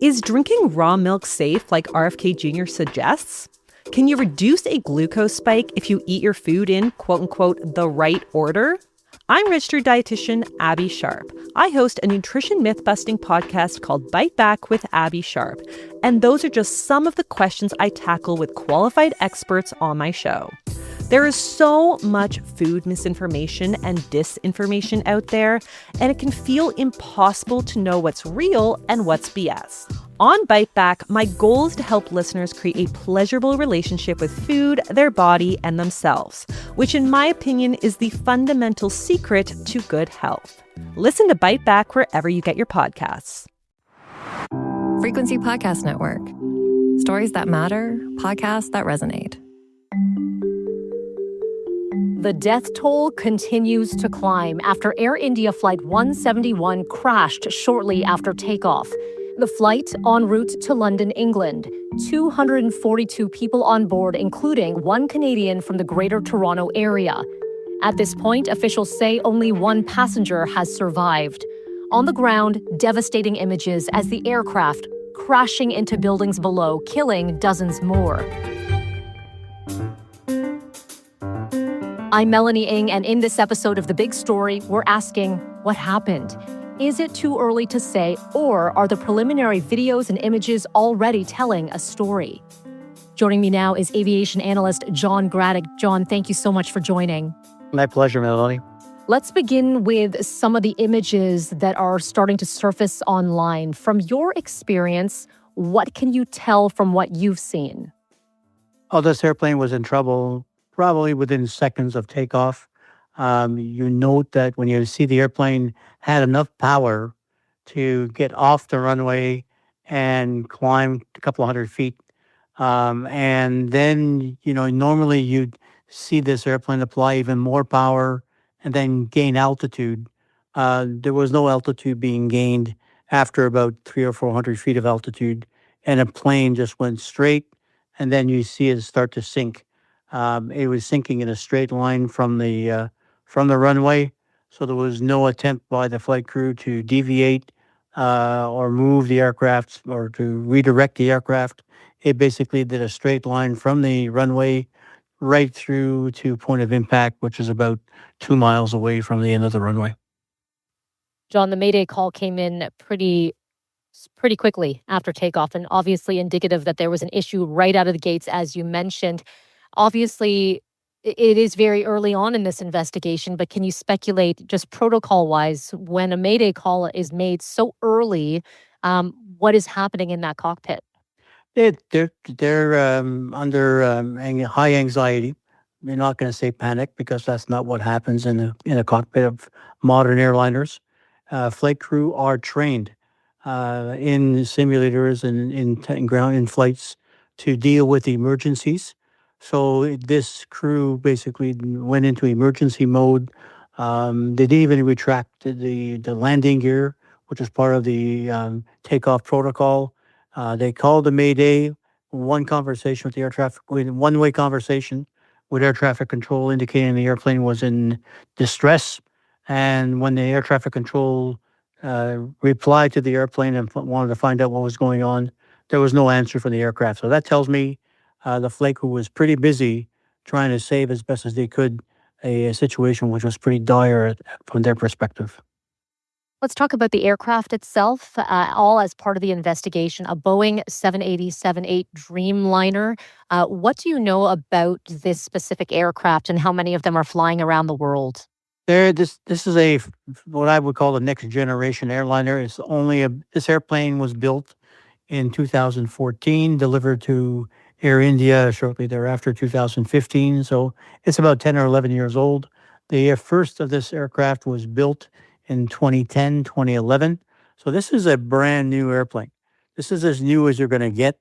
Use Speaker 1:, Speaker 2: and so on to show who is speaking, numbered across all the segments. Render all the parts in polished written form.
Speaker 1: Is drinking raw milk safe like RFK Jr. suggests? Can you reduce a glucose spike if you eat your food in, quote unquote, the right order? I'm registered dietitian Abby Sharp. I host a nutrition myth-busting podcast called Bite Back with Abby Sharp. And those are just some of the questions I tackle with qualified experts on my show. There is so much food misinformation and disinformation out there, and it can feel impossible to know what's real and what's BS. On Bite Back, my goal is to help listeners create a pleasurable relationship with food, their body, and themselves, which in my opinion is the fundamental secret to good health. Listen to Bite Back wherever you get your podcasts.
Speaker 2: Frequency Podcast Network. Stories that matter, podcasts that resonate.
Speaker 3: The death toll continues to climb after Air India Flight 171 crashed shortly after takeoff. The flight en route to London, England. 242 people on board, including one Canadian from the Greater Toronto area. At this point, officials say only one passenger has survived. On the ground, devastating images as the aircraft crashing into buildings below, killing dozens more. I'm Melanie Ng, and in this episode of The Big Story, we're asking, what happened? Is it too early to say, or are the preliminary videos and images already telling a story? Joining me now is aviation analyst John Gradek. John, thank you so much for joining.
Speaker 4: My pleasure, Melanie.
Speaker 3: Let's begin with some of the images that are starting to surface online. From your experience, what can you tell from what you've seen?
Speaker 4: Oh, this airplane was in trouble probably within seconds of takeoff. You note that when you see the airplane had enough power to get off the runway and climb a couple of 100 feet. And then, normally you'd see this airplane apply even more power and then gain altitude. There was no altitude being gained after about 300 or 400 feet of altitude, and a plane just went straight, and then you see it start to sink. It was sinking in a straight line from the runway, so there was no attempt by the flight crew to deviate or move the aircraft or to redirect the aircraft. It basically did a straight line from the runway right through to point of impact, which is about 2 miles away from the end of the runway.
Speaker 3: John, the Mayday call came in pretty quickly after takeoff, and obviously indicative that there was an issue right out of the gates, as you mentioned. Obviously, it is very early on in this investigation, but can you speculate, just protocol-wise, when a Mayday call is made so early, what is happening in that cockpit?
Speaker 4: They're under high anxiety. You're not going to say panic because that's not what happens in a cockpit of modern airliners. Flight crew are trained in simulators and in flights to deal with emergencies. So this crew basically went into emergency mode. They didn't even retract the landing gear, which is part of the takeoff protocol. They called the Mayday, one-way conversation with air traffic control indicating the airplane was in distress. And when the air traffic control replied to the airplane and wanted to find out what was going on, there was no answer from the aircraft. So that tells me the flight crew was pretty busy trying to save as best as they could a situation which was pretty dire from their perspective.
Speaker 3: Let's talk about the aircraft itself, all as part of the investigation, a Boeing 787-8 Dreamliner. What do you know about this specific aircraft and how many of them are flying around the world?
Speaker 4: This is what I would call the next generation airliner. This airplane was built in 2014, delivered to Air India shortly thereafter, 2015. So it's about 10 or 11 years old. The first of this aircraft was built in 2010, 2011. So this is a brand new airplane. This is as new as you're going to get.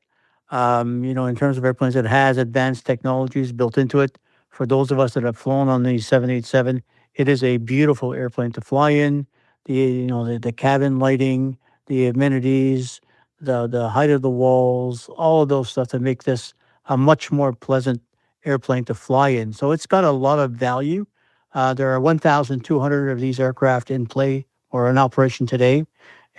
Speaker 4: In terms of airplanes, it has advanced technologies built into it. For those of us that have flown on the 787, it is a beautiful airplane to fly in. The cabin lighting, the amenities, the height of the walls, all of those stuff that make this a much more pleasant airplane to fly in. So it's got a lot of value. There are 1,200 of these aircraft in play or in operation today.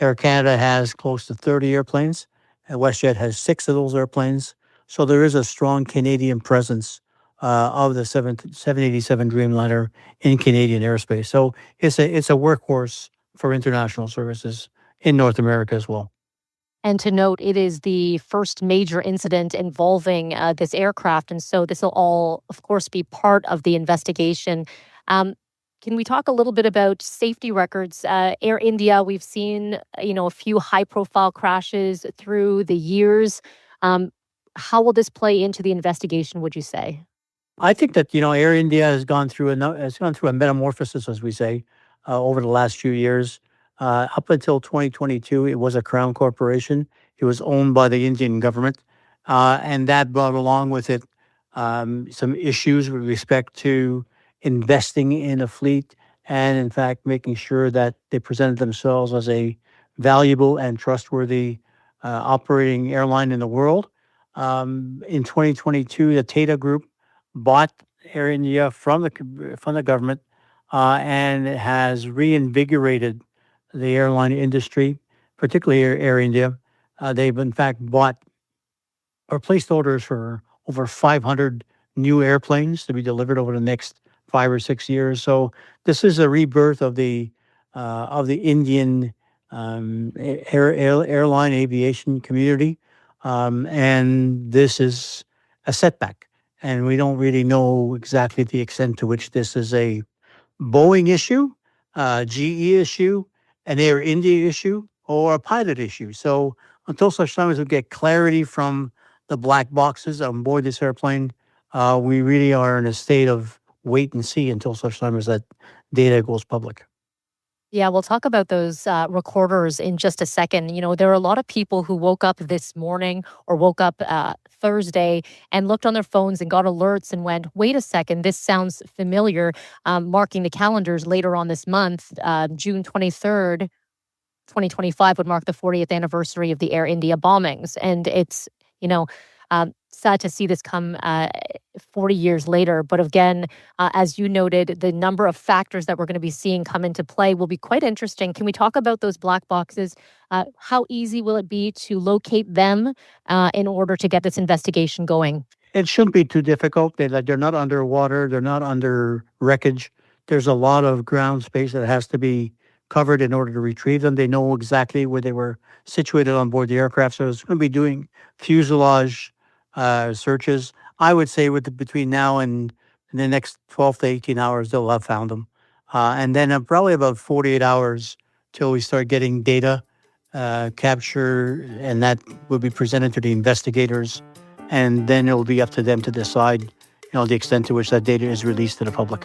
Speaker 4: Air Canada has close to 30 airplanes. and WestJet has 6 of those airplanes. So there is a strong Canadian presence of the 787 Dreamliner in Canadian airspace. So it's a workhorse for international services in North America as well.
Speaker 3: And to note, it is the first major incident involving this aircraft. And so this will all, of course, be part of the investigation. Um, can we talk a little bit about safety records? Air India, we've seen, a few high profile crashes through the years. Um, how will this play into the investigation, would you say?
Speaker 4: I think that Air India has gone through a metamorphosis, as we say, over the last few years. Up until 2022, it was a crown corporation. It was owned by the Indian government, and that brought along with it some issues with respect to investing in a fleet, and in fact making sure that they presented themselves as a valuable and trustworthy operating airline in the world. In 2022, the Tata Group bought Air India from the government, and it has reinvigorated the airline industry, particularly Air India. They've in fact bought or placed orders for over 500 new airplanes to be delivered over the next 5 or 6 years. So this is a rebirth of the Indian airline aviation community, and this is a setback. And we don't really know exactly the extent to which this is a Boeing issue, GE issue, an Air India issue, or a pilot issue. So until such time as we get clarity from the black boxes on board this airplane, we really are in a state of wait and see until such time as that data goes public.
Speaker 3: Yeah, we'll talk about those recorders in just a second. There are a lot of people who woke up this morning or woke up Thursday and looked on their phones and got alerts and went, wait a second, this sounds familiar, marking the calendars later on this month, June 23rd. 2025 would mark the 40th anniversary of the Air India bombings. And it's, sad to see this come 40 years later. But again, as you noted, the number of factors that we're going to be seeing come into play will be quite interesting. Can we talk about those black boxes? How easy will it be to locate them in order to get this investigation going?
Speaker 4: It shouldn't be too difficult. They're not underwater. They're not under wreckage. There's a lot of ground space that has to be covered in order to retrieve them. They know exactly where they were situated on board the aircraft. So it's going to be doing fuselage searches. I would say between now and the next 12 to 18 hours, they'll have found them. And then probably about 48 hours till we start getting data capture, and that will be presented to the investigators. And then it'll be up to them to decide, the extent to which that data is released to the public.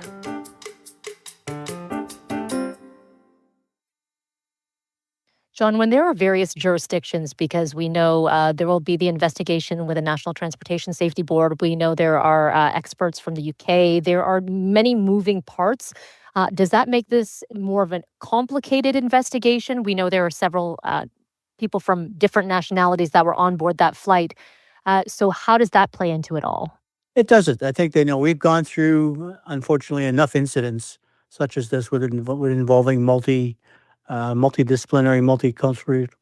Speaker 3: John, when there are various jurisdictions, because we know there will be the investigation with the National Transportation Safety Board, we know there are experts from the UK, there are many moving parts. Does that make this more of a complicated investigation? We know there are several people from different nationalities that were on board that flight. So how does that play into it all?
Speaker 4: It doesn't. I think they know we've gone through, unfortunately, enough incidents such as this with involving multidisciplinary,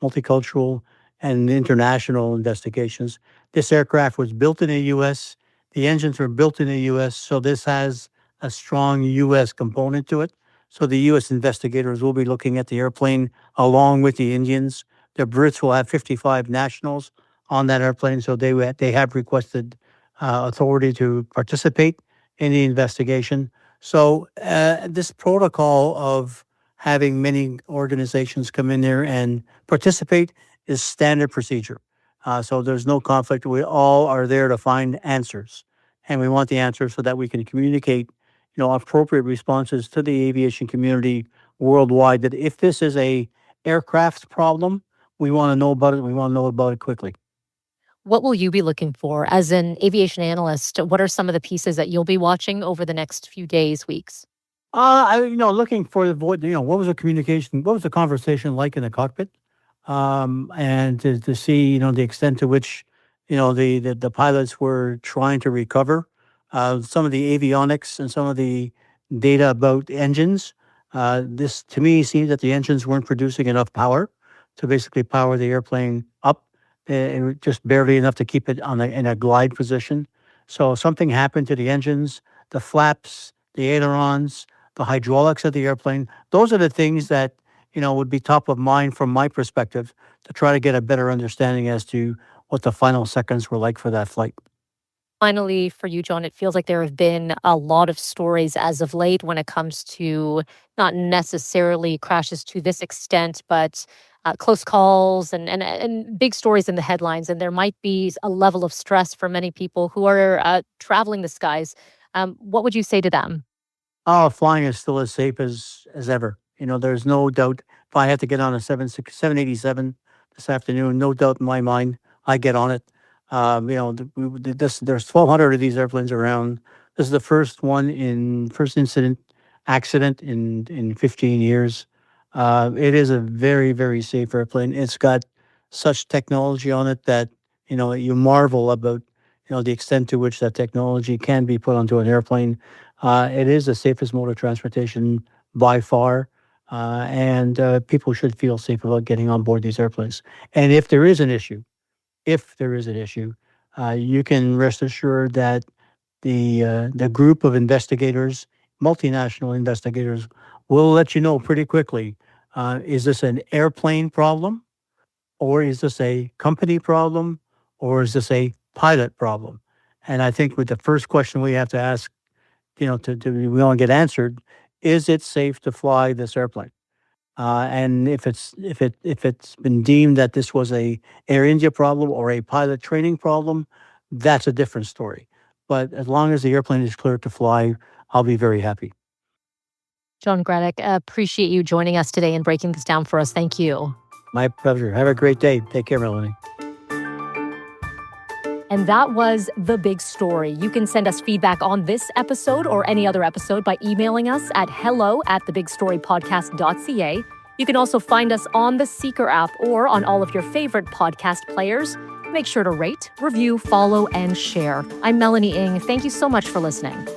Speaker 4: multicultural, and international investigations. This aircraft was built in the U.S. The engines were built in the U.S., so this has a strong U.S. component to it. So the U.S. investigators will be looking at the airplane along with the Indians. The Brits will have 55 nationals on that airplane, so they have requested authority to participate in the investigation. So this protocol of having many organizations come in there and participate is standard procedure. So there's no conflict. We all are there to find answers, and we want the answers so that we can communicate, appropriate responses to the aviation community worldwide. That if this is a aircraft problem, we want to know about it. We want to know about it quickly.
Speaker 3: What will you be looking for as an aviation analyst? What are some of the pieces that you'll be watching over the next few days, weeks?
Speaker 4: Looking for what was the communication, what was the conversation like in the cockpit, and to see, the extent to which, the pilots were trying to recover some of the avionics and some of the data about engines. This, to me, seems that the engines weren't producing enough power to basically power the airplane up just barely enough to keep it in a glide position. So something happened to the engines, the flaps, the ailerons, the hydraulics of the airplane. Those are the things that would be top of mind from my perspective to try to get a better understanding as to what the final seconds were like for that flight.
Speaker 3: Finally, for you, John, it feels like there have been a lot of stories as of late when it comes to not necessarily crashes to this extent, but close calls and big stories in the headlines. And there might be a level of stress for many people who are traveling the skies. What would you say to them?
Speaker 4: Oh, flying is still as safe as ever. There's no doubt. If I had to get on a 787 this afternoon, no doubt in my mind, I get on it. There's 1,200 of these airplanes around. This is the first incident accident in 15 years. It is a very, very safe airplane. It's got such technology on it that you marvel about the extent to which that technology can be put onto an airplane. It is the safest mode of transportation by far, and people should feel safe about getting on board these airplanes. And if there is an issue, you can rest assured that the group of investigators, multinational investigators, will let you know pretty quickly. Is this an airplane problem, or is this a company problem, or is this a pilot problem? And I think with the first question we have to ask, we want to get answered, is it safe to fly this airplane? And if it's been deemed that this was a Air India problem or a pilot training problem, that's a different story. But as long as the airplane is cleared to fly, I'll be very happy.
Speaker 3: John Gradek, appreciate you joining us today and breaking this down for us. Thank you.
Speaker 4: My pleasure. Have a great day. Take care, Melanie.
Speaker 3: And that was The Big Story. You can send us feedback on this episode or any other episode by emailing us at hello@thebigstorypodcast.ca. You can also find us on the Seeker app or on all of your favorite podcast players. Make sure to rate, review, follow, and share. I'm Melanie Ng. Thank you so much for listening.